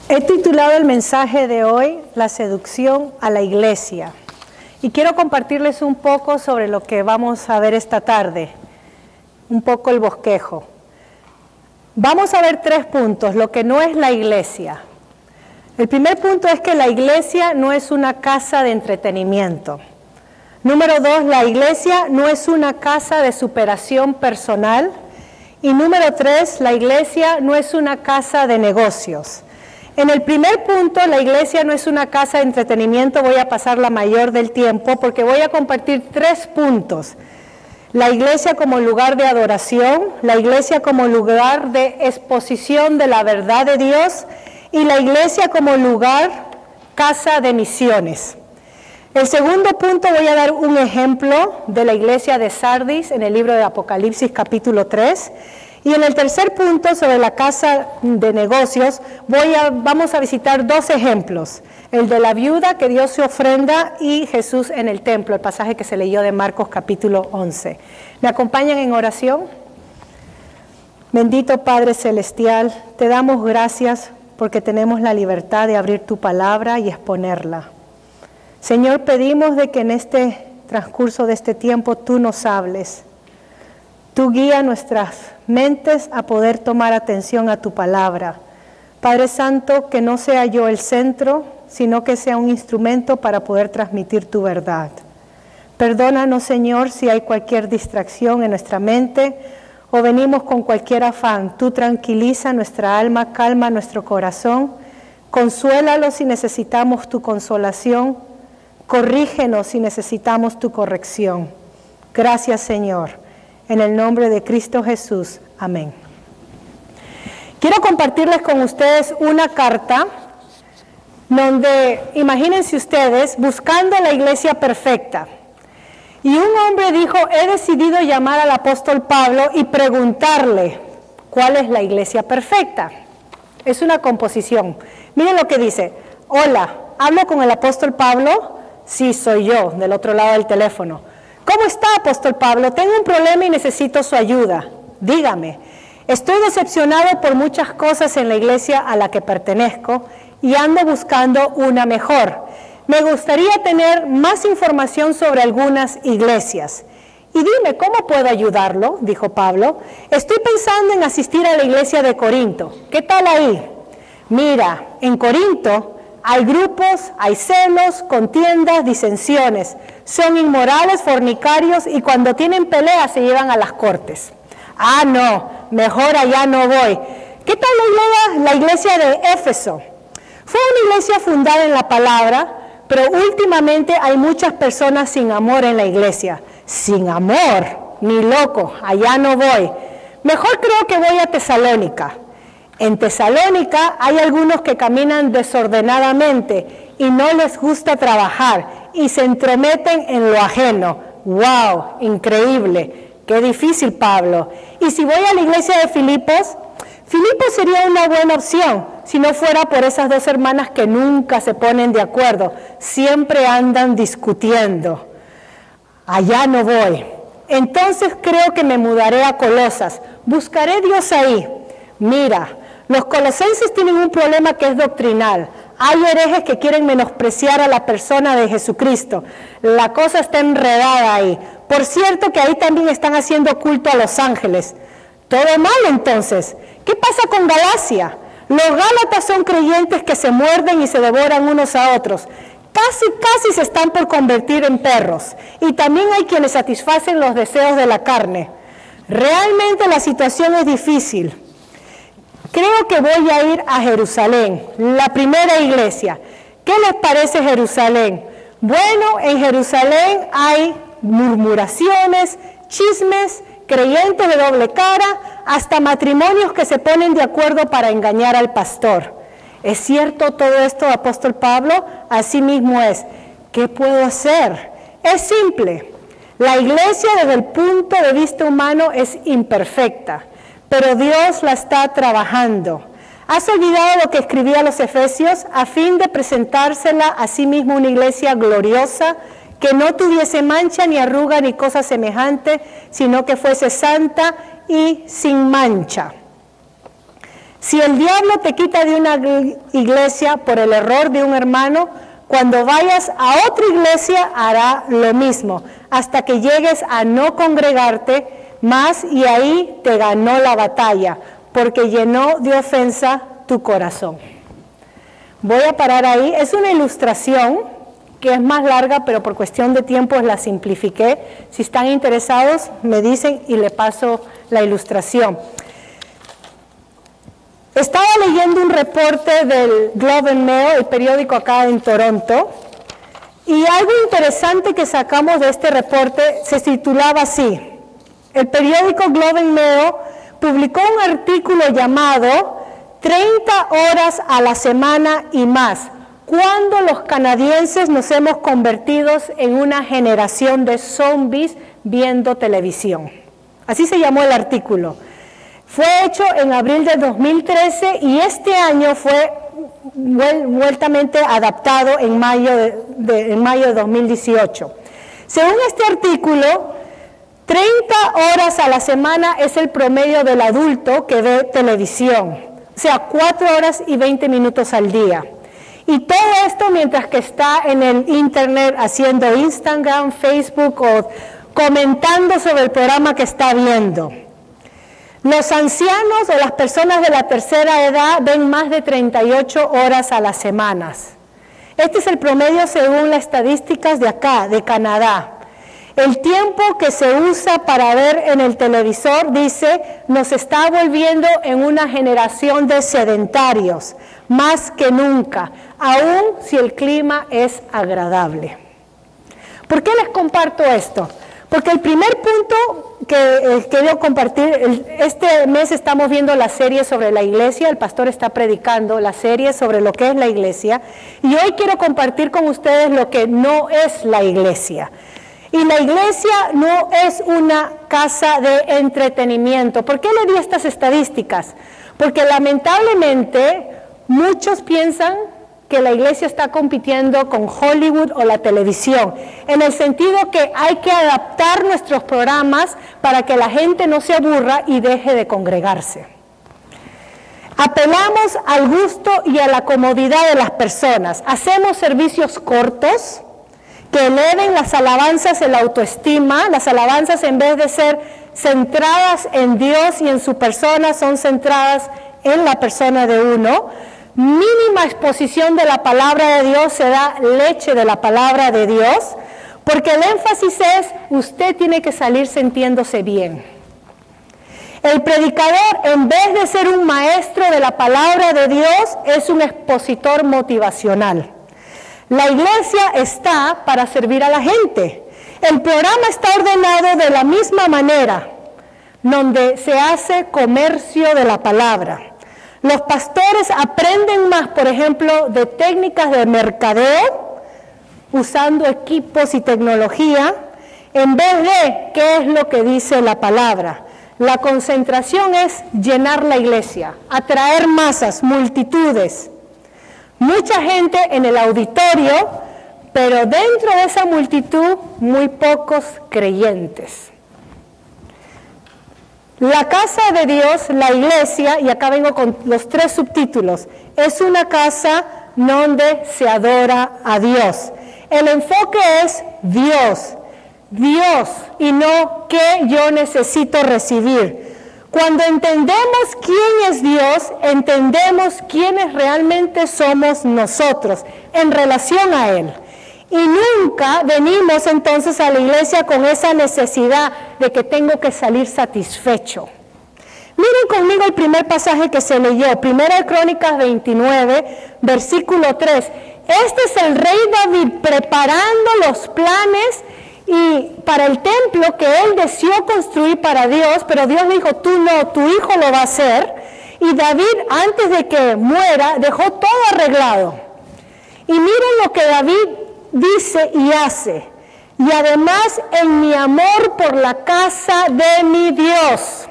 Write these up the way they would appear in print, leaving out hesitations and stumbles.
He titulado el mensaje de hoy, La seducción a la iglesia. Y quiero compartirles un poco sobre lo que vamos a ver esta tarde, un poco el bosquejo. Vamos a ver 3 puntos, lo que no es la iglesia. El primer punto es que la iglesia no es una casa de entretenimiento. Número 2, la iglesia no es una casa de superación personal. Y número 3, la iglesia no es una casa de negocios. En el primer punto, la iglesia no es una casa de entretenimiento, voy a pasar la mayor del tiempo porque voy a compartir 3 puntos. La iglesia como lugar de adoración, la iglesia como lugar de exposición de la verdad de Dios y la iglesia como lugar, casa de misiones. El segundo punto voy a dar un ejemplo de la iglesia de Sardis en el libro de Apocalipsis capítulo 3. Y en el tercer punto, sobre la casa de negocios, vamos a visitar 2 ejemplos. El de la viuda que dio su ofrenda y Jesús en el templo, el pasaje que se leyó de Marcos capítulo 11. ¿Me acompañan en oración? Bendito Padre Celestial, te damos gracias porque tenemos la libertad de abrir tu palabra y exponerla. Señor, pedimos de que en este transcurso de este tiempo tú nos hables. Tú guía nuestras mentes a poder tomar atención a tu palabra. Padre Santo, que no sea yo el centro, sino que sea un instrumento para poder transmitir tu verdad. Perdónanos, Señor, si hay cualquier distracción en nuestra mente o venimos con cualquier afán. Tú tranquiliza nuestra alma, calma nuestro corazón, consuélalo si necesitamos tu consolación, corrígenos si necesitamos tu corrección. Gracias, Señor. En el nombre de Cristo Jesús. Amén. Quiero compartirles con ustedes una carta donde, imagínense ustedes, buscando la iglesia perfecta. Y un hombre dijo, he decidido llamar al apóstol Pablo y preguntarle, ¿cuál es la iglesia perfecta? Es una composición. Miren lo que dice, hola, ¿hablo con el apóstol Pablo? Sí, soy yo, del otro lado del teléfono. ¿Cómo está, apóstol Pablo? Tengo un problema y necesito su ayuda. Dígame. Estoy decepcionado por muchas cosas en la iglesia a la que pertenezco y ando buscando una mejor. Me gustaría tener más información sobre algunas iglesias. Y dime, ¿cómo puedo ayudarlo? Dijo Pablo. Estoy pensando en asistir a la iglesia de Corinto. ¿Qué tal ahí? Mira, en Corinto hay grupos, hay celos, contiendas, disensiones. Son inmorales, fornicarios y cuando tienen peleas se llevan a las cortes. Ah, no, mejor allá no voy. ¿Qué tal la iglesia de Éfeso? Fue una iglesia fundada en la palabra, pero últimamente hay muchas personas sin amor en la iglesia. Sin amor, ni loco, allá no voy. Mejor creo que voy a Tesalónica. En Tesalónica hay algunos que caminan desordenadamente y no les gusta trabajar y se entrometen en lo ajeno. ¡Wow! Increíble. ¡Qué difícil, Pablo! Y si voy a la iglesia de Filipos, Filipos sería una buena opción si no fuera por esas 2 hermanas que nunca se ponen de acuerdo. Siempre andan discutiendo. Allá no voy. Entonces creo que me mudaré a Colosas. Buscaré Dios ahí. Mira, los colosenses tienen un problema que es doctrinal. Hay herejes que quieren menospreciar a la persona de Jesucristo. La cosa está enredada ahí. Por cierto que ahí también están haciendo culto a los ángeles. Todo mal entonces. ¿Qué pasa con Galacia? Los gálatas son creyentes que se muerden y se devoran unos a otros. Casi se están por convertir en perros. Y también hay quienes satisfacen los deseos de la carne. Realmente la situación es difícil. Creo que voy a ir a Jerusalén, la primera iglesia. ¿Qué les parece Jerusalén? Bueno, en Jerusalén hay murmuraciones, chismes, creyentes de doble cara, hasta matrimonios que se ponen de acuerdo para engañar al pastor. ¿Es cierto todo esto, apóstol Pablo? Así mismo es. ¿Qué puedo hacer? Es simple. La iglesia desde el punto de vista humano es imperfecta, pero Dios la está trabajando. ¿Has olvidado lo que escribía a los Efesios? A fin de presentársela a sí mismo una iglesia gloriosa, que no tuviese mancha ni arruga ni cosa semejante, sino que fuese santa y sin mancha. Si el diablo te quita de una iglesia por el error de un hermano, cuando vayas a otra iglesia hará lo mismo, hasta que llegues a no congregarte más y ahí te ganó la batalla, porque llenó de ofensa tu corazón. Voy a parar ahí. Es una ilustración que es más larga, pero por cuestión de tiempo la simplifiqué. Si están interesados, me dicen y le paso la ilustración. Estaba leyendo un reporte del Globe and Mail, el periódico acá en Toronto, y algo interesante que sacamos de este reporte se titulaba así. El periódico Globe and Mail publicó un artículo llamado 30 horas a la semana y más, cuando los canadienses nos hemos convertido en una generación de zombies viendo televisión. Así se llamó el artículo. Fue hecho en abril de 2013 y este año fue vueltamente adaptado en mayo de 2018. Según este artículo, 30 horas a la semana es el promedio del adulto que ve televisión, o sea, 4 horas y 20 minutos al día. Y todo esto mientras que está en el internet haciendo Instagram, Facebook o comentando sobre el programa que está viendo. Los ancianos o las personas de la tercera edad ven más de 38 horas a las semanas. Este es el promedio según las estadísticas de acá, de Canadá. El tiempo que se usa para ver en el televisor, dice, nos está volviendo en una generación de sedentarios, más que nunca, aun si el clima es agradable. ¿Por qué les comparto esto? Porque el primer punto que quiero compartir, este mes estamos viendo la serie sobre la iglesia, el pastor está predicando la serie sobre lo que es la iglesia, y hoy quiero compartir con ustedes lo que no es la iglesia. Y la iglesia no es una casa de entretenimiento. ¿Por qué le di estas estadísticas? Porque lamentablemente muchos piensan que la iglesia está compitiendo con Hollywood o la televisión, en el sentido que hay que adaptar nuestros programas para que la gente no se aburra y deje de congregarse. Apelamos al gusto y a la comodidad de las personas. Hacemos servicios cortos que eleven las alabanzas en la autoestima. Las alabanzas, en vez de ser centradas en Dios y en su persona, son centradas en la persona de uno. Mínima exposición de la palabra de Dios, se da leche de la palabra de Dios, porque el énfasis es, usted tiene que salir sintiéndose bien. El predicador, en vez de ser un maestro de la palabra de Dios, es un expositor motivacional. La iglesia está para servir a la gente. El programa está ordenado de la misma manera, donde se hace comercio de la palabra. Los pastores aprenden más, por ejemplo, de técnicas de mercadeo, usando equipos y tecnología, en vez de qué es lo que dice la palabra. La concentración es llenar la iglesia, atraer masas, multitudes. Mucha gente en el auditorio, pero dentro de esa multitud, muy pocos creyentes. La casa de Dios, la iglesia, y acá vengo con los 3 subtítulos, es una casa donde se adora a Dios. El enfoque es Dios, Dios, y no que yo necesito recibir. Cuando entendemos quién es Dios, entendemos quiénes realmente somos nosotros en relación a Él. Y nunca venimos entonces a la iglesia con esa necesidad de que tengo que salir satisfecho. Miren conmigo el primer pasaje que se leyó, 1 Crónicas 29, versículo 3. Este es el rey David preparando los planes y para el templo que él deseó construir para Dios, pero Dios dijo, tú no, tu hijo lo va a hacer. Y David, antes de que muera, dejó todo arreglado. Y miren lo que David dice y hace. Y además, en mi amor por la casa de mi Dios.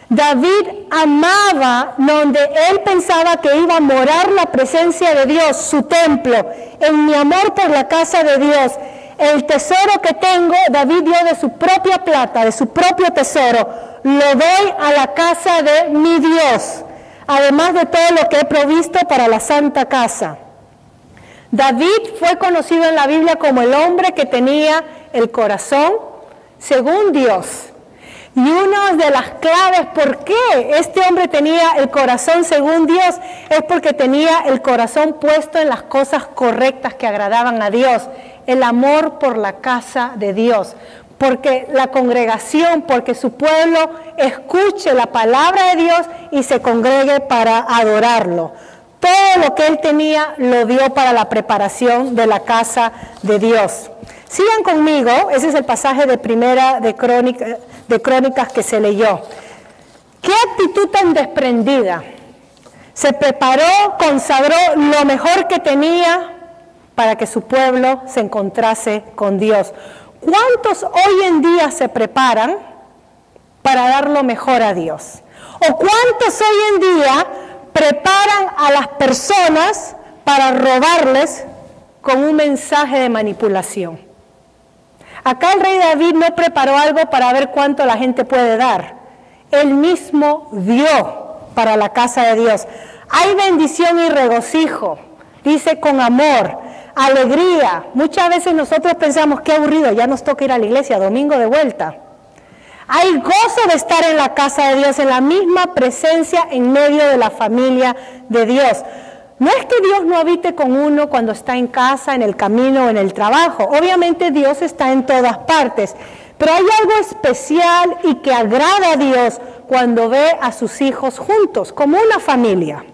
David amaba donde él pensaba que iba a morar la presencia de Dios, su templo. En mi amor por la casa de Dios. El tesoro que tengo, David dio de su propia plata, de su propio tesoro. Lo doy a la casa de mi Dios. además de todo lo que he provisto para la santa casa. David fue conocido en la Biblia como el hombre que tenía el corazón según Dios. Y una de las claves por qué este hombre tenía el corazón según Dios es porque tenía el corazón puesto en las cosas correctas que agradaban a Dios, el amor por la casa de Dios, porque la congregación, porque su pueblo escuche la palabra de Dios y se congregue para adorarlo. Todo lo que él tenía lo dio para la preparación de la casa de Dios. Sigan conmigo, ese es el pasaje de Primera de Crónicas que se leyó. ¡Qué actitud tan desprendida! Se preparó, consagró lo mejor que tenía para que su pueblo se encontrase con Dios. ¿Cuántos hoy en día se preparan para dar lo mejor a Dios? ¿O cuántos hoy en día preparan a las personas para robarles con un mensaje de manipulación? Acá el rey David no preparó algo para ver cuánto la gente puede dar. Él mismo dio para la casa de Dios. Hay bendición y regocijo, dice con amor, alegría. Muchas veces nosotros pensamos, qué aburrido, ya nos toca ir a la iglesia, domingo de vuelta. Hay gozo de estar en la casa de Dios, en la misma presencia en medio de la familia de Dios. No es que Dios no habite con uno cuando está en casa, en el camino o en el trabajo. Obviamente Dios está en todas partes, pero hay algo especial y que agrada a Dios cuando ve a sus hijos juntos, como una familia,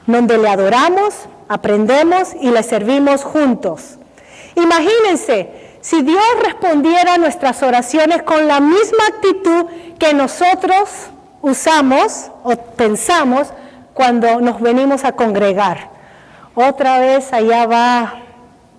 donde le adoramos, aprendemos y le servimos juntos. Imagínense, si Dios respondiera a nuestras oraciones con la misma actitud que nosotros usamos o pensamos cuando nos venimos a congregar. Otra vez allá va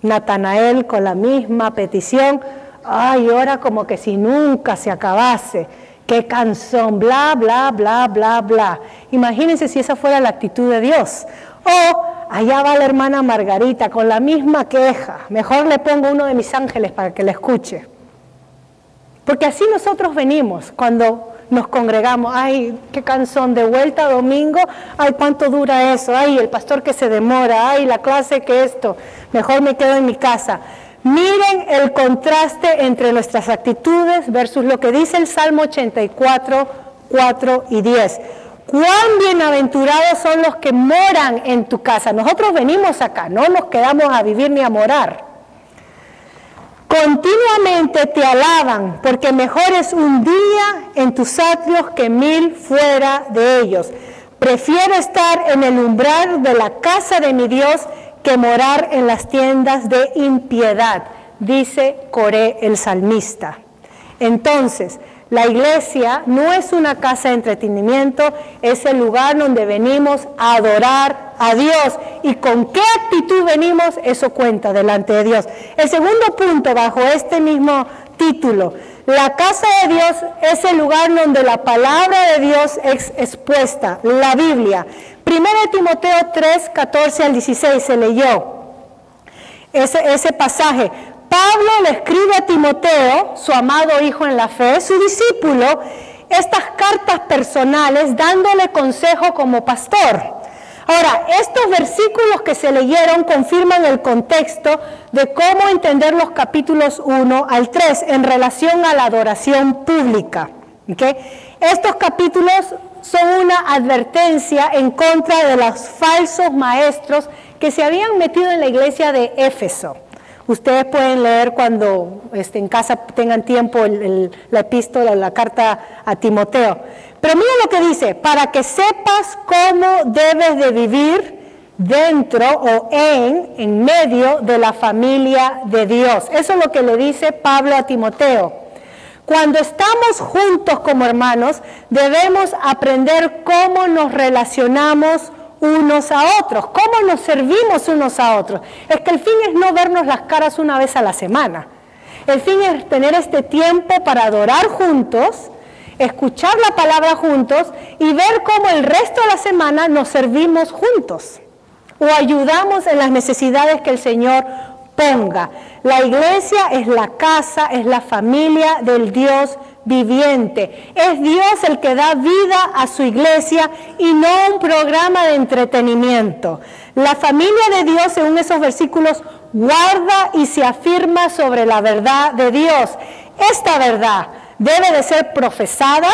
Natanael con la misma petición. Ay, ora como que si nunca se acabase. Qué cansón, bla, bla, bla, bla, bla. Imagínense si esa fuera la actitud de Dios. O allá va la hermana Margarita con la misma queja. Mejor le pongo uno de mis ángeles para que la escuche. Porque así nosotros venimos cuando nos congregamos. Ay, qué cansón, de vuelta domingo. Ay, cuánto dura eso. Ay, el pastor que se demora. Ay, la clase que esto. Mejor me quedo en mi casa. Miren el contraste entre nuestras actitudes versus lo que dice el Salmo 84, 4 y 10. Cuán bienaventurados son los que moran en tu casa. Nosotros venimos acá, no nos quedamos a vivir ni a morar. Continuamente te alaban, porque mejor es un día en tus atrios que 1000 fuera de ellos. Prefiero estar en el umbral de la casa de mi Dios que morar en las tiendas de impiedad, dice Coré el salmista. Entonces, la iglesia no es una casa de entretenimiento, es el lugar donde venimos a adorar a Dios. ¿Y con qué actitud venimos? Eso cuenta delante de Dios. El segundo punto, bajo este mismo título, la casa de Dios es el lugar donde la palabra de Dios es expuesta, la Biblia. 1 Timoteo 3, 14 al 16 se leyó ese pasaje. Pablo le escribe a Timoteo, su amado hijo en la fe, su discípulo, estas cartas personales dándole consejo como pastor. Ahora, estos versículos que se leyeron confirman el contexto de cómo entender los capítulos 1 al 3 en relación a la adoración pública. ¿Okay? Estos capítulos son una advertencia en contra de los falsos maestros que se habían metido en la iglesia de Éfeso. Ustedes pueden leer cuando en casa tengan tiempo la epístola, la carta a Timoteo. Pero mira lo que dice, para que sepas cómo debes de vivir dentro o en medio de la familia de Dios. Eso es lo que le dice Pablo a Timoteo. Cuando estamos juntos como hermanos, debemos aprender cómo nos relacionamos unos a otros, cómo nos servimos unos a otros. Es que el fin es no vernos las caras una vez a la semana. El fin es tener este tiempo para adorar juntos, escuchar la palabra juntos y ver cómo el resto de la semana nos servimos juntos o ayudamos en las necesidades que el Señor ponga. La iglesia es la casa, es la familia del Dios viviente. Es Dios el que da vida a su iglesia y no un programa de entretenimiento. La familia de Dios, según esos versículos, guarda y se afirma sobre la verdad de Dios. Esta verdad debe de ser profesada,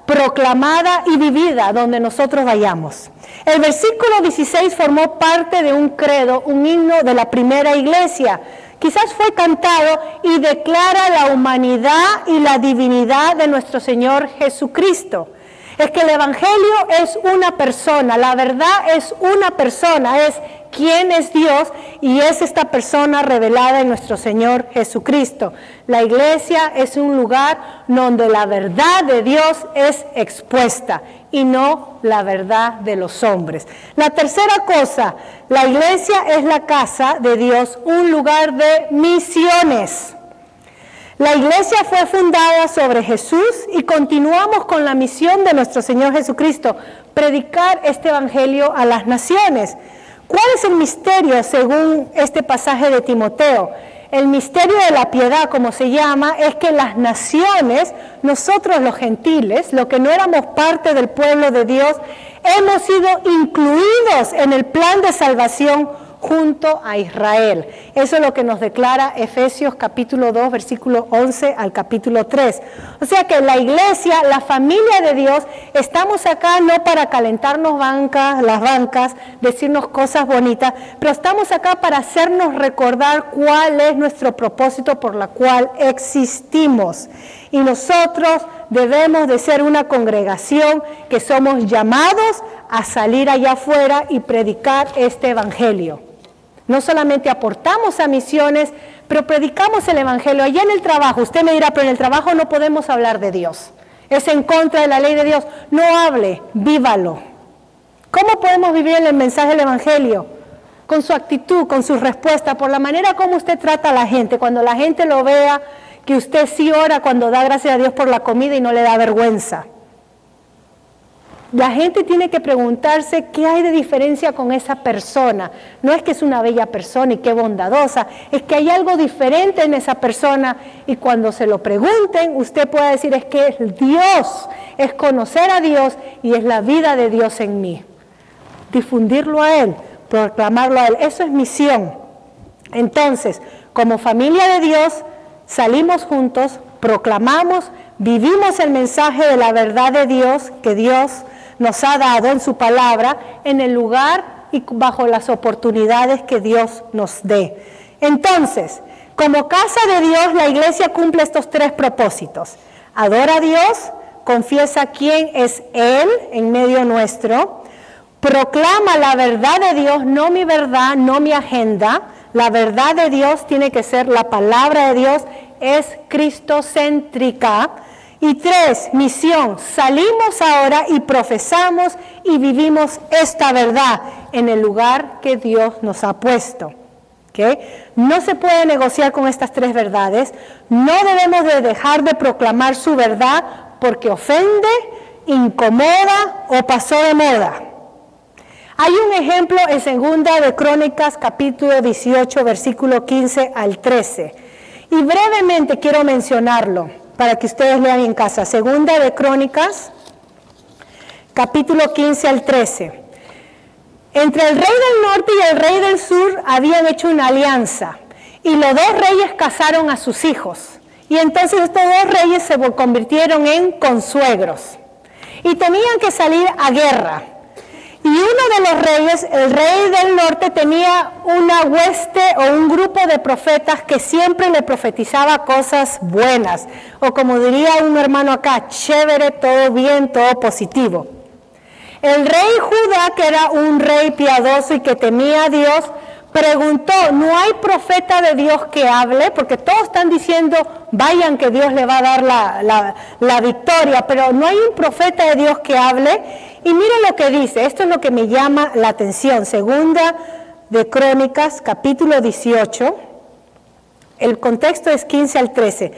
proclamada y vivida donde nosotros vayamos. El versículo 16 formó parte de un credo, un himno de la primera iglesia. Quizás fue cantado y declara la humanidad y la divinidad de nuestro Señor Jesucristo. Es que el Evangelio es una persona, la verdad es una persona, es quién es Dios y es esta persona revelada en nuestro Señor Jesucristo. La iglesia es un lugar donde la verdad de Dios es expuesta y no la verdad de los hombres. La tercera cosa, la iglesia es la casa de Dios, un lugar de misiones. La iglesia fue fundada sobre Jesús y continuamos con la misión de nuestro Señor Jesucristo, predicar este evangelio a las naciones. ¿Cuál es el misterio según este pasaje de Timoteo? El misterio de la piedad, como se llama, es que las naciones, nosotros los gentiles, los que no éramos parte del pueblo de Dios, hemos sido incluidos en el plan de salvación junto a Israel. Eso es lo que nos declara Efesios capítulo 2, versículo 11 al capítulo 3. O sea que la iglesia, la familia de Dios, estamos acá no para calentarnos las bancas, decirnos cosas bonitas, pero estamos acá para hacernos recordar cuál es nuestro propósito por la cual existimos. Y nosotros debemos de ser una congregación que somos llamados a salir allá afuera y predicar este evangelio. No solamente aportamos a misiones, pero predicamos el evangelio. Allá en el trabajo, usted me dirá, pero en el trabajo no podemos hablar de Dios. Es en contra de la ley de Dios. No hable, vívalo. ¿Cómo podemos vivir el mensaje del evangelio? Con su actitud, con su respuesta, por la manera como usted trata a la gente. Cuando la gente lo vea, que usted sí ora cuando da gracias a Dios por la comida y no le da vergüenza. La gente tiene que preguntarse qué hay de diferencia con esa persona. No es que es una bella persona y qué bondadosa, es que hay algo diferente en esa persona y cuando se lo pregunten, usted puede decir es que es Dios, es conocer a Dios y es la vida de Dios en mí. Difundirlo a Él, proclamarlo a Él, eso es misión. Entonces, como familia de Dios, salimos juntos, proclamamos, vivimos el mensaje de la verdad de Dios, que Dios nos ha dado en su palabra, en el lugar y bajo las oportunidades que Dios nos dé. Entonces, como casa de Dios, la iglesia cumple estos tres propósitos. Adora a Dios, confiesa quién es Él en medio nuestro, proclama la verdad de Dios, no mi verdad, no mi agenda. La verdad de Dios tiene que ser la palabra de Dios, es cristocéntrica. Y 3, misión. Salimos ahora y profesamos y vivimos esta verdad en el lugar que Dios nos ha puesto. ¿Okay? No se puede negociar con estas tres verdades. No debemos de dejar de proclamar su verdad porque ofende, incomoda o pasó de moda. Hay un ejemplo en 2 de Crónicas, capítulo 18, versículo 15 al 13. Y brevemente quiero mencionarlo para que ustedes lean en casa. 2 de Crónicas, capítulo 15 al 13. Entre el rey del norte y el rey del sur habían hecho una alianza, y los dos reyes casaron a sus hijos. Y entonces estos dos reyes se convirtieron en consuegros, y tenían que salir a guerra. Y uno de los reyes, el rey del norte, tenía una hueste o un grupo de profetas que siempre le profetizaba cosas buenas. O como diría un hermano acá, chévere, todo bien, todo positivo. El rey Judá, que era un rey piadoso y que temía a Dios, preguntó, ¿no hay profeta de Dios que hable? Porque todos están diciendo, vayan que Dios le va a dar la victoria, pero no hay un profeta de Dios que hable. Y miren lo que dice, esto es lo que me llama la atención, 2 de Crónicas, capítulo 18, el contexto es 15 al 13.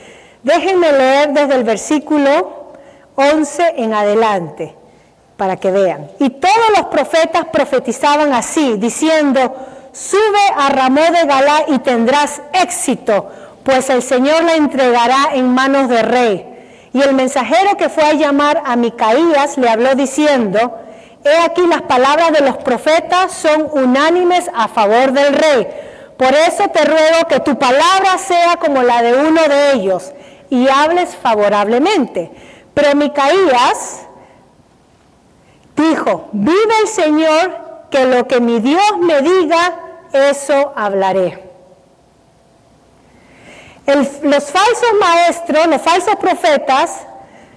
Déjenme leer desde el versículo 11 en adelante, para que vean. Y todos los profetas profetizaban así, diciendo, sube a Ramón de Galá y tendrás éxito, pues el Señor la entregará en manos del rey. Y el mensajero que fue a llamar a Micaías le habló diciendo: he aquí las palabras de los profetas son unánimes a favor del rey. Por eso te ruego que tu palabra sea como la de uno de ellos y hables favorablemente. Pero Micaías dijo: vive el Señor, que lo que mi Dios me diga, eso hablaré. Los falsos maestros, los falsos profetas,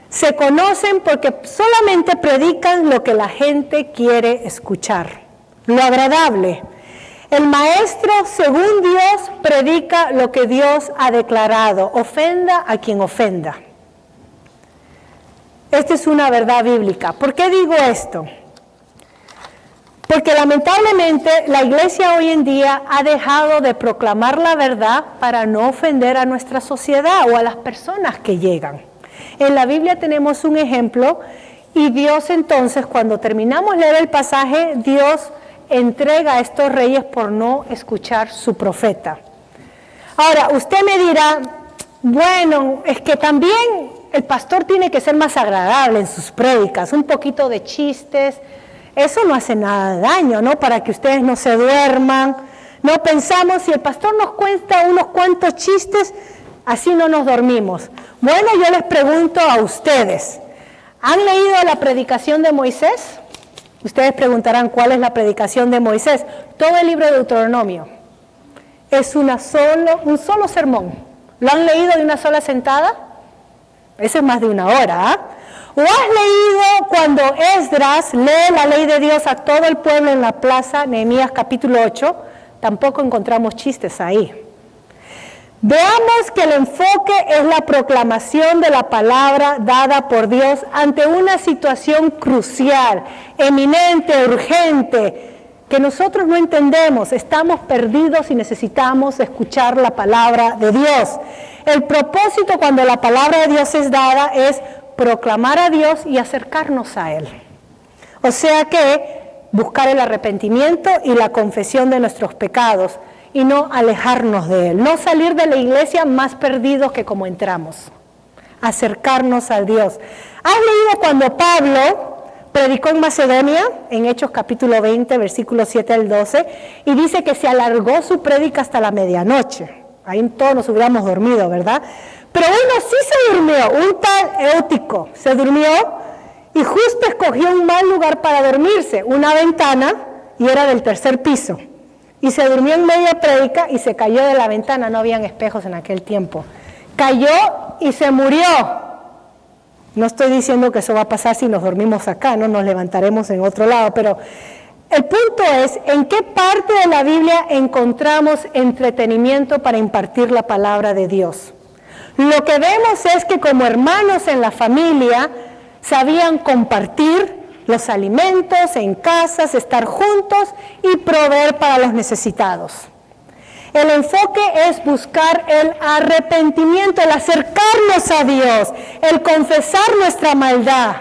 se conocen porque solamente predican lo que la gente quiere escuchar, lo agradable. El maestro, según Dios, predica lo que Dios ha declarado, ofenda a quien ofenda. Esta es una verdad bíblica. ¿Por qué digo esto? Porque lamentablemente la iglesia hoy en día ha dejado de proclamar la verdad para no ofender a nuestra sociedad o a las personas que llegan. En la Biblia tenemos un ejemplo y Dios entonces, cuando terminamos de leer el pasaje, Dios entrega a estos reyes por no escuchar su profeta. Ahora, usted me dirá: bueno, es que también el pastor tiene que ser más agradable en sus prédicas, un poquito de chistes. Eso no hace nada de daño, ¿no? Para que ustedes no se duerman. No pensamos, si el pastor nos cuenta unos cuantos chistes, así no nos dormimos. Bueno, yo les pregunto a ustedes, ¿han leído la predicación de Moisés? Ustedes preguntarán, ¿cuál es la predicación de Moisés? Todo el libro de Deuteronomio. Es un solo sermón. ¿Lo han leído de una sola sentada? Eso es más de una hora, ¿ah? ¿O has leído cuando Esdras lee la ley de Dios a todo el pueblo en la plaza, Nehemías capítulo 8? Tampoco encontramos chistes ahí. Veamos que el enfoque es la proclamación de la palabra dada por Dios ante una situación crucial, eminente, urgente, que nosotros no entendemos. Estamos perdidos y necesitamos escuchar la palabra de Dios. El propósito cuando la palabra de Dios es dada es proclamar a Dios y acercarnos a Él. O sea que buscar el arrepentimiento y la confesión de nuestros pecados y no alejarnos de Él. No salir de la iglesia más perdidos que como entramos. Acercarnos a Dios. ¿Has leído cuando Pablo predicó en Macedonia, en Hechos capítulo 20, versículos 7 al 12, y dice que se alargó su prédica hasta la medianoche? Ahí todos nos hubiéramos dormido, ¿verdad? Pero uno sí se durmió, un tal Eutico se durmió y justo escogió un mal lugar para dormirse, una ventana, y era del tercer piso. Y se durmió en media prédica y se cayó de la ventana, no habían espejos en aquel tiempo. Cayó y se murió. No estoy diciendo que eso va a pasar si nos dormimos acá, no nos levantaremos en otro lado, pero el punto es, ¿en qué parte de la Biblia encontramos entretenimiento para impartir la palabra de Dios? Lo que vemos es que como hermanos en la familia sabían compartir los alimentos en casas, estar juntos y proveer para los necesitados. El enfoque es buscar el arrepentimiento, el acercarnos a Dios, el confesar nuestra maldad,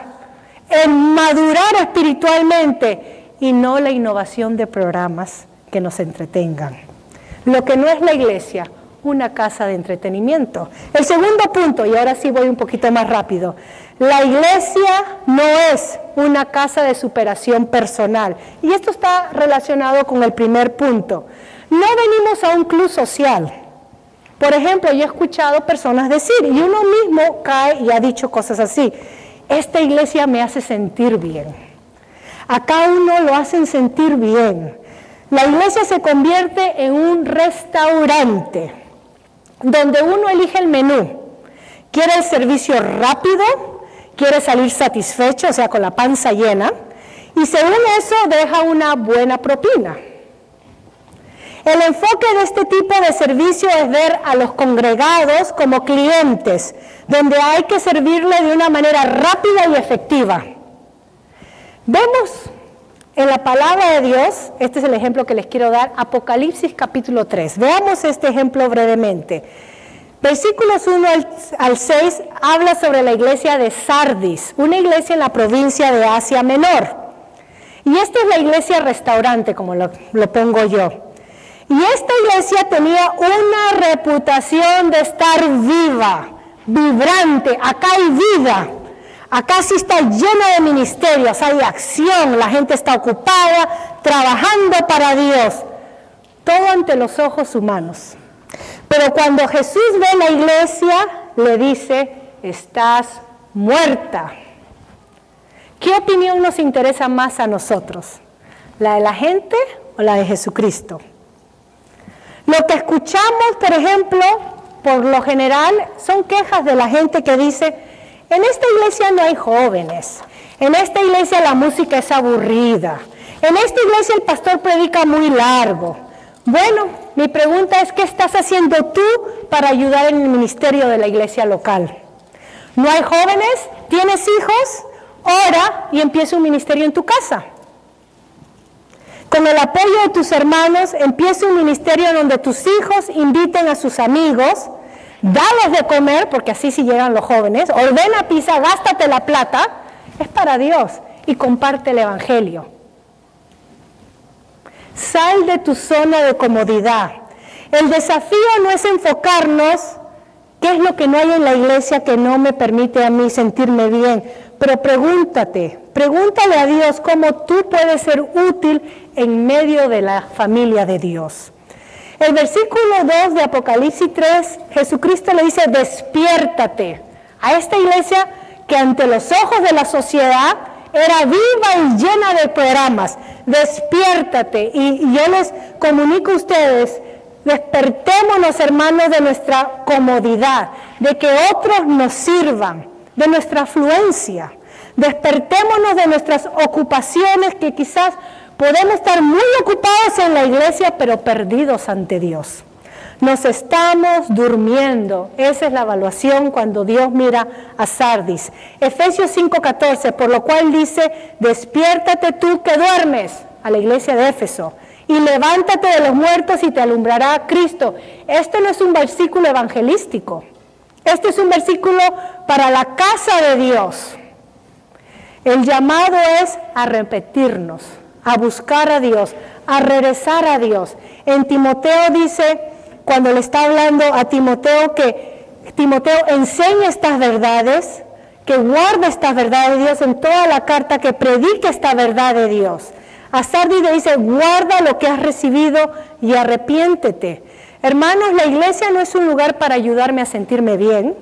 el madurar espiritualmente y no la innovación de programas que nos entretengan. Lo que no es la iglesia, una casa de entretenimiento. El segundo punto, y ahora sí voy un poquito más rápido, la iglesia no es una casa de superación personal. Y esto está relacionado con el primer punto. No venimos a un club social. Por ejemplo, yo he escuchado personas decir, y uno mismo cae y ha dicho cosas así: esta iglesia me hace sentir bien. Acá uno lo hacen sentir bien. La iglesia se convierte en un restaurante donde uno elige el menú. Quiere el servicio rápido, quiere salir satisfecho, o sea, con la panza llena, y según eso deja una buena propina. El enfoque de este tipo de servicio es ver a los congregados como clientes, donde hay que servirle de una manera rápida y efectiva. Vemos en la palabra de Dios, este es el ejemplo que les quiero dar, Apocalipsis capítulo 3. Veamos este ejemplo brevemente. Versículos 1 al 6 habla sobre la iglesia de Sardis, una iglesia en la provincia de Asia Menor. Y esta es la iglesia restaurante, como lo pongo yo. Y esta iglesia tenía una reputación de estar viva, vibrante, acá hay vida, acá sí está lleno de ministerios, hay acción, la gente está ocupada, trabajando para Dios, todo ante los ojos humanos. Pero cuando Jesús ve la iglesia, le dice, estás muerta. ¿Qué opinión nos interesa más a nosotros? ¿La de la gente o la de Jesucristo? Lo que escuchamos, por ejemplo, por lo general, son quejas de la gente que dice, en esta iglesia no hay jóvenes, en esta iglesia la música es aburrida, en esta iglesia el pastor predica muy largo. Bueno, mi pregunta es, ¿qué estás haciendo tú para ayudar en el ministerio de la iglesia local? ¿No hay jóvenes? ¿Tienes hijos? Ora y empieza un ministerio en tu casa. Con el apoyo de tus hermanos, empieza un ministerio donde tus hijos inviten a sus amigos, dales de comer, porque así sí llegan los jóvenes, ordena pizza, gástate la plata, es para Dios, y comparte el evangelio. Sal de tu zona de comodidad. El desafío no es enfocarnos, ¿qué es lo que no hay en la iglesia que no me permite a mí sentirme bien? Pero pregúntale a Dios cómo tú puedes ser útil en medio de la familia de Dios. El versículo 2 de Apocalipsis 3, Jesucristo le dice, despiértate. A esta iglesia que ante los ojos de la sociedad era viva y llena de programas. Despiértate. Y yo les comunico a ustedes, despertémonos, hermanos, de nuestra comodidad, de que otros nos sirvan, de nuestra afluencia. Despertémonos de nuestras ocupaciones, que quizás podemos estar muy ocupados en la iglesia, pero perdidos ante Dios. Nos estamos durmiendo. Esa es la evaluación cuando Dios mira a Sardis. Efesios 5:14, por lo cual dice, despiértate tú que duermes, a la iglesia de Éfeso, y levántate de los muertos y te alumbrará Cristo. Este no es un versículo evangelístico. Este es un versículo para la casa de Dios. El llamado es a repetirnos, a buscar a Dios, a regresar a Dios. En Timoteo dice, cuando le está hablando a Timoteo, que Timoteo enseña estas verdades, que guarde estas verdades de Dios en toda la carta, que predique esta verdad de Dios. A Sardis le dice, guarda lo que has recibido y arrepiéntete. Hermanos, la iglesia no es un lugar para ayudarme a sentirme bien,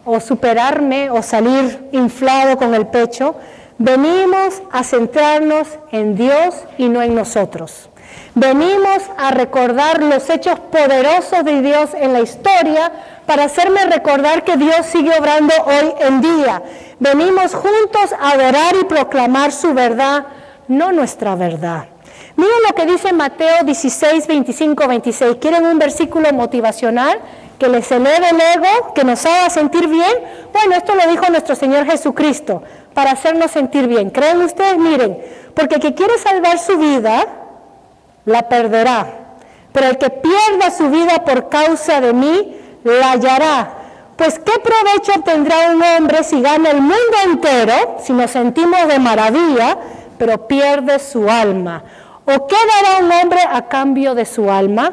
o superarme, o salir inflado con el pecho. Venimos a centrarnos en Dios y no en nosotros. Venimos a recordar los hechos poderosos de Dios en la historia para hacerme recordar que Dios sigue obrando hoy en día. Venimos juntos a adorar y proclamar su verdad, no nuestra verdad. Miren lo que dice Mateo 16, 25, 26. ¿Quieren un versículo motivacional que les eleve el ego, que nos haga sentir bien? Bueno, esto lo dijo nuestro Señor Jesucristo, para hacernos sentir bien. ¿Creen ustedes? Miren, porque el que quiere salvar su vida, la perderá. Pero el que pierda su vida por causa de mí, la hallará. Pues ¿qué provecho obtendrá un hombre si gana el mundo entero, si nos sentimos de maravilla, pero pierde su alma? ¿O qué dará un hombre a cambio de su alma?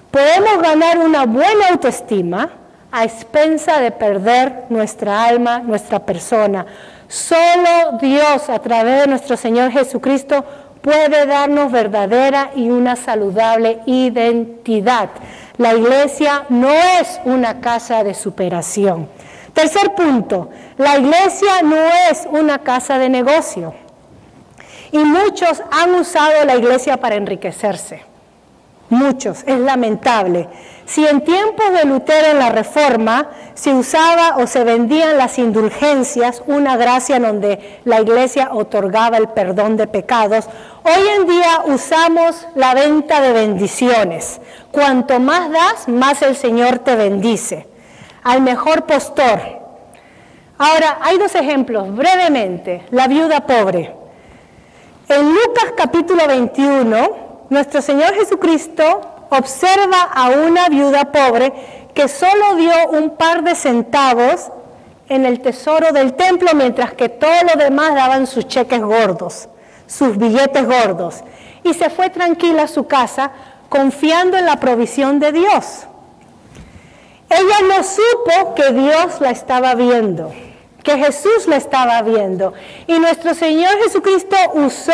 Podemos ganar una buena autoestima a expensa de perder nuestra alma, nuestra persona. Solo Dios, a través de nuestro Señor Jesucristo, puede darnos verdadera y una saludable identidad. La iglesia no es una casa de superación. Tercer punto, la iglesia no es una casa de negocio. Y muchos han usado la iglesia para enriquecerse. Muchos, es lamentable. Si en tiempos de Lutero en la Reforma se usaba o se vendían las indulgencias, una gracia en donde la iglesia otorgaba el perdón de pecados, hoy en día usamos la venta de bendiciones. Cuanto más das, más el Señor te bendice. Al mejor postor. Ahora, hay dos ejemplos, brevemente. La viuda pobre. En Lucas capítulo 21, nuestro Señor Jesucristo observa a una viuda pobre que solo dio un par de centavos en el tesoro del templo, mientras que todos los demás daban sus cheques gordos, sus billetes gordos. Y se fue tranquila a su casa, confiando en la provisión de Dios. Ella no supo que Dios la estaba viendo, que Jesús la estaba viendo. Y nuestro Señor Jesucristo usó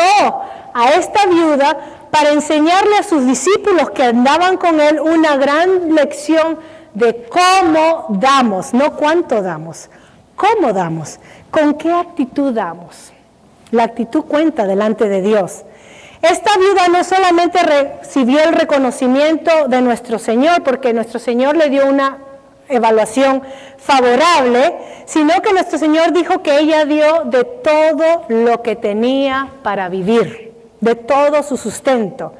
a esta viuda para enseñarle a sus discípulos que andaban con Él una gran lección de cómo damos, no cuánto damos, cómo damos, con qué actitud damos. La actitud cuenta delante de Dios. Esta viuda no solamente recibió el reconocimiento de nuestro Señor, porque nuestro Señor le dio una evaluación favorable, sino que nuestro Señor dijo que ella dio de todo lo que tenía para vivir, de todo su sustento.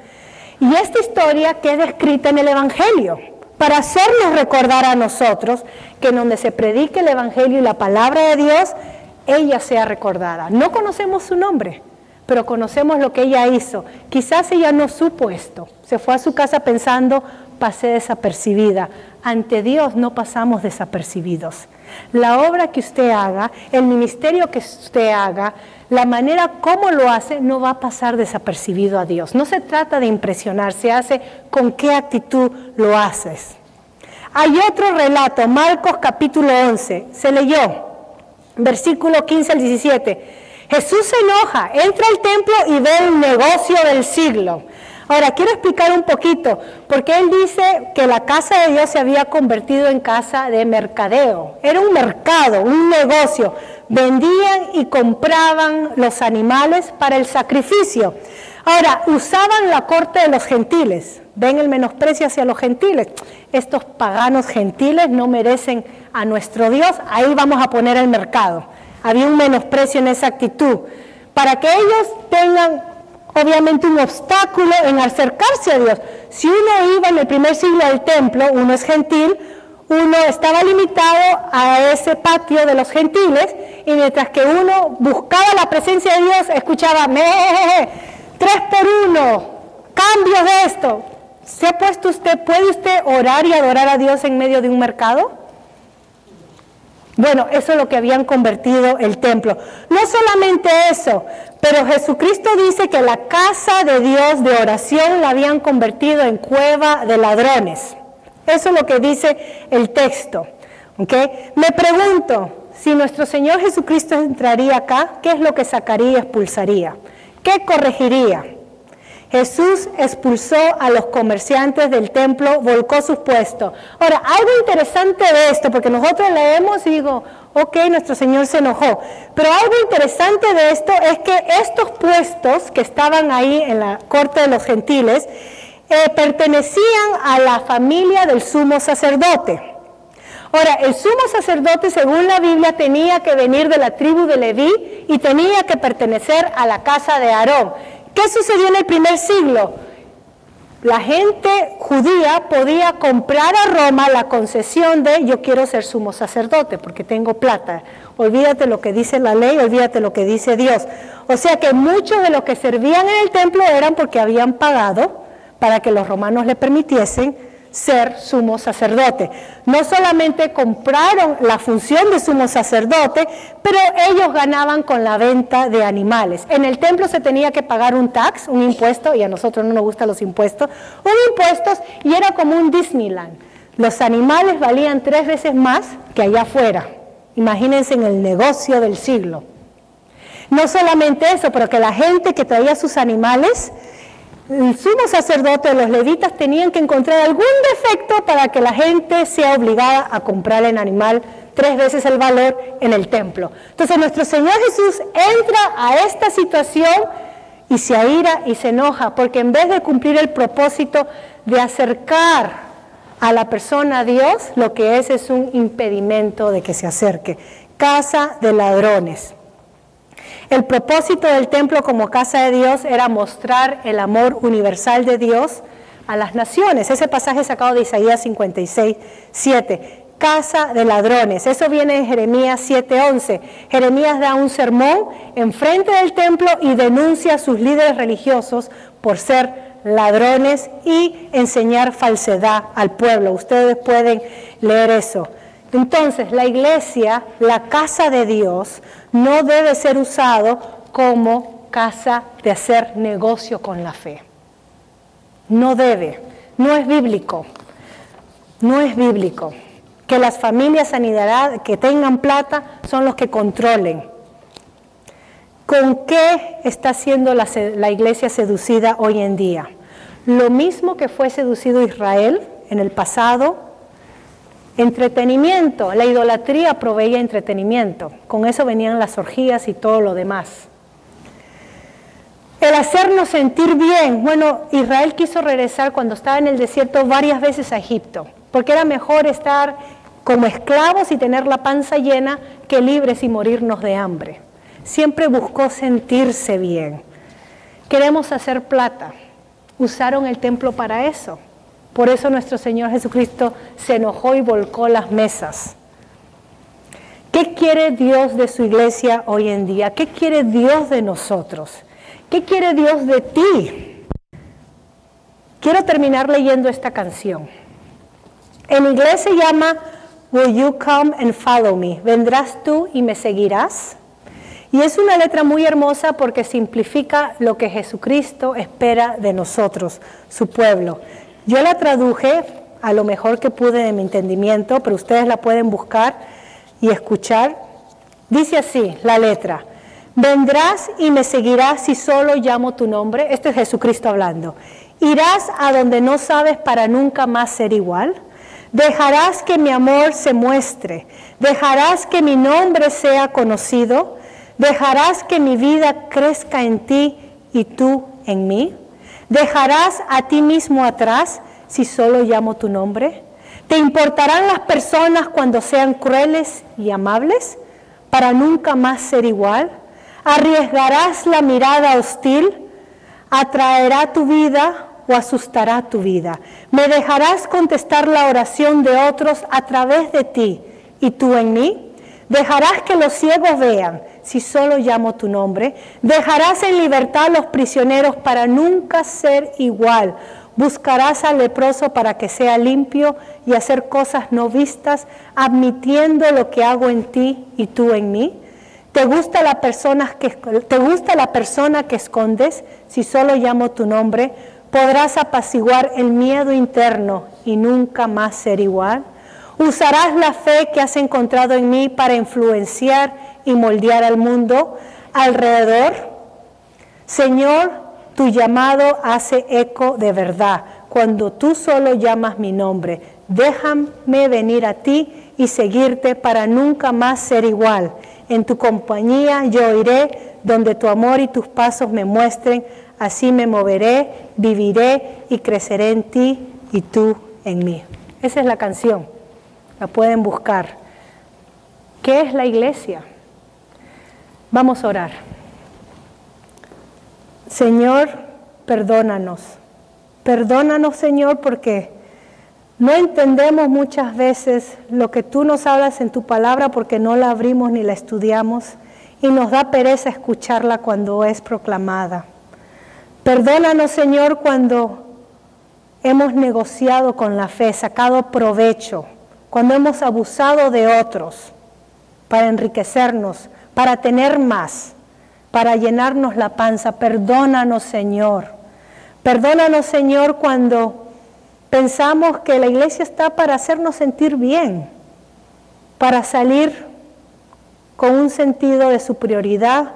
Y esta historia queda escrita en el Evangelio, para hacernos recordar a nosotros que en donde se predique el Evangelio y la palabra de Dios, ella sea recordada. No conocemos su nombre, pero conocemos lo que ella hizo. Quizás ella no supo esto, se fue a su casa pensando, pasé desapercibida. Ante Dios no pasamos desapercibidos. La obra que usted haga, el ministerio que usted haga, la manera como lo hace, no va a pasar desapercibido a Dios. No se trata de impresionar, se hace con qué actitud lo haces. Hay otro relato, Marcos capítulo 11, se leyó, versículo 15 al 17. Jesús se enoja, entra al templo y ve el negocio del siglo. Ahora, quiero explicar un poquito, porque él dice que la casa de Dios se había convertido en casa de mercadeo. Era un mercado, un negocio. Vendían y compraban los animales para el sacrificio. Ahora, usaban la corte de los gentiles. ¿Ven el menosprecio hacia los gentiles? Estos paganos gentiles no merecen a nuestro Dios, ahí vamos a poner el mercado. Había un menosprecio en esa actitud. Para que ellos tengan obviamente un obstáculo en acercarse a Dios. Si uno iba en el primer siglo al templo, uno es gentil, uno estaba limitado a ese patio de los gentiles, y mientras que uno buscaba la presencia de Dios, escuchaba, 3 por 1, cambios de esto. ¿Se ha puesto usted, puede usted orar y adorar a Dios en medio de un mercado? Bueno, eso es lo que habían convertido el templo. No solamente eso, pero Jesucristo dice que la casa de Dios de oración la habían convertido en cueva de ladrones. Eso es lo que dice el texto. ¿Okay? Me pregunto, si nuestro Señor Jesucristo entraría acá, ¿qué es lo que sacaría y expulsaría? ¿Qué corregiría? Jesús expulsó a los comerciantes del templo, volcó sus puestos. Ahora, algo interesante de esto, porque nosotros leemos y digo, ok, nuestro Señor se enojó. Pero algo interesante de esto es que estos puestos que estaban ahí en la corte de los gentiles, pertenecían a la familia del sumo sacerdote. Ahora, el sumo sacerdote, según la Biblia, tenía que venir de la tribu de Leví y tenía que pertenecer a la casa de Aarón. ¿Qué sucedió en el primer siglo? La gente judía podía comprar a Roma la concesión de yo quiero ser sumo sacerdote porque tengo plata. Olvídate lo que dice la ley, olvídate lo que dice Dios. O sea que muchos de los que servían en el templo eran porque habían pagado para que los romanos le permitiesen ser sumo sacerdote. No solamente compraron la función de sumo sacerdote, pero ellos ganaban con la venta de animales. En el templo se tenía que pagar un tax, un impuesto, y a nosotros no nos gustan los impuestos, y era como un Disneyland. Los animales valían 3 veces más que allá afuera. Imagínense en el negocio del siglo. No solamente eso, pero que la gente que traía sus animales, el sumo sacerdote, los levitas tenían que encontrar algún defecto para que la gente sea obligada a comprar el animal 3 veces el valor en el templo. Entonces nuestro Señor Jesús entra a esta situación y se aira y se enoja, porque en vez de cumplir el propósito de acercar a la persona a Dios, lo que es un impedimento de que se acerque. Casa de ladrones. El propósito del templo como casa de Dios era mostrar el amor universal de Dios a las naciones. Ese pasaje sacado de Isaías 56:7. Casa de ladrones. Eso viene en Jeremías 7:11. Jeremías da un sermón enfrente del templo y denuncia a sus líderes religiosos por ser ladrones y enseñar falsedad al pueblo. Ustedes pueden leer eso. Entonces, la iglesia, la casa de Dios, no debe ser usado como casa de hacer negocio con la fe. No debe, no es bíblico, no es bíblico. que las familias sanidad que tengan plata son los que controlen. ¿Con qué está siendo la iglesia seducida hoy en día? Lo mismo que fue seducido Israel en el pasado, entretenimiento. La idolatría proveía entretenimiento, con eso venían las orgías y todo lo demás. El hacernos sentir bien. Bueno, Israel quiso regresar cuando estaba en el desierto varias veces a Egipto, porque era mejor estar como esclavos y tener la panza llena que libres y morirnos de hambre. Siempre buscó sentirse bien. Queremos hacer plata. Usaron el templo para eso. Por eso nuestro Señor Jesucristo se enojó y volcó las mesas. ¿Qué quiere Dios de su iglesia hoy en día? ¿Qué quiere Dios de nosotros? ¿Qué quiere Dios de ti? Quiero terminar leyendo esta canción. En inglés se llama Will You Come and Follow Me? ¿Vendrás tú y me seguirás? Y es una letra muy hermosa porque simplifica lo que Jesucristo espera de nosotros, su pueblo. Yo la traduje a lo mejor que pude de mi entendimiento, pero ustedes la pueden buscar y escuchar. Dice así la letra: vendrás y me seguirás si solo llamo tu nombre. Este es Jesucristo hablando. Irás a donde no sabes para nunca más ser igual. Dejarás que mi amor se muestre. Dejarás que mi nombre sea conocido. ¿Dejarás que mi vida crezca en ti y tú en mí? ¿Dejarás a ti mismo atrás si solo llamo tu nombre? ¿Te importarán las personas cuando sean crueles y amables para nunca más ser igual? ¿Arriesgarás la mirada hostil? ¿Atraerá tu vida o asustará tu vida? ¿Me dejarás contestar la oración de otros a través de ti y tú en mí? ¿Dejarás que los ciegos vean si solo llamo tu nombre? ¿Dejarás en libertad a los prisioneros para nunca ser igual? ¿Buscarás al leproso para que sea limpio y hacer cosas no vistas, admitiendo lo que hago en ti y tú en mí? ¿Te gusta la persona que escondes? Si solo llamo tu nombre, ¿podrás apaciguar el miedo interno y nunca más ser igual? ¿Usarás la fe que has encontrado en mí para influenciar y moldear al mundo alrededor? Señor, tu llamado hace eco de verdad cuando tú solo llamas mi nombre. Déjame venir a ti y seguirte para nunca más ser igual. En tu compañía yo iré donde tu amor y tus pasos me muestren. Así me moveré, viviré y creceré en ti y tú en mí. Esa es la canción. La pueden buscar. ¿Qué es la iglesia? Vamos a orar. Señor, perdónanos. Perdónanos, Señor, porque no entendemos muchas veces lo que tú nos hablas en tu palabra porque no la abrimos ni la estudiamos y nos da pereza escucharla cuando es proclamada. Perdónanos, Señor, cuando hemos negociado con la fe, sacado provecho, cuando hemos abusado de otros para enriquecernos, para tener más, para llenarnos la panza. Perdónanos, Señor. Perdónanos, Señor, cuando pensamos que la iglesia está para hacernos sentir bien, para salir con un sentido de superioridad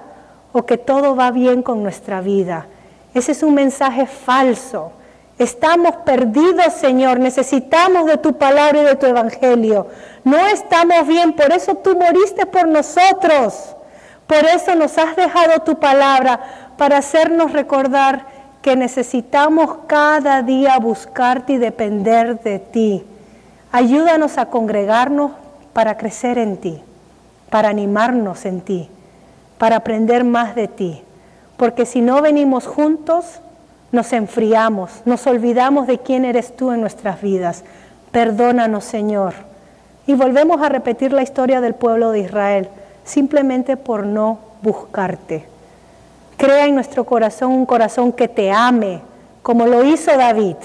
o que todo va bien con nuestra vida. Ese es un mensaje falso. Estamos perdidos, Señor, necesitamos de tu palabra y de tu evangelio. No estamos bien, por eso tú moriste por nosotros. Por eso nos has dejado tu palabra, para hacernos recordar que necesitamos cada día buscarte y depender de ti. Ayúdanos a congregarnos para crecer en ti, para animarnos en ti, para aprender más de ti. Porque si no venimos juntos, nos enfriamos, nos olvidamos de quién eres tú en nuestras vidas. Perdónanos, Señor. Y volvemos a repetir la historia del pueblo de Israel, simplemente por no buscarte. Crea en nuestro corazón un corazón que te ame, como lo hizo David,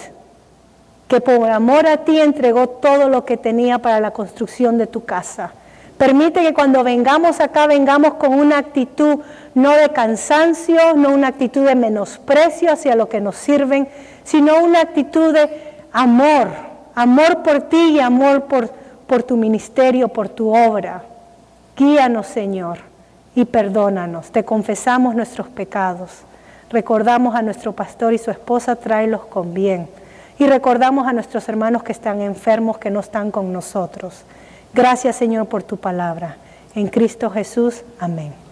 que por amor a ti entregó todo lo que tenía para la construcción de tu casa. Permite que cuando vengamos acá, vengamos con una actitud no de cansancio, no una actitud de menosprecio hacia lo que nos sirven, sino una actitud de amor, amor por ti y amor por tu ministerio, por tu obra. Guíanos, Señor, y perdónanos. Te confesamos nuestros pecados. Recordamos a nuestro pastor y su esposa, tráelos con bien. Y recordamos a nuestros hermanos que están enfermos, que no están con nosotros. Gracias, Señor, por tu palabra. En Cristo Jesús, amén.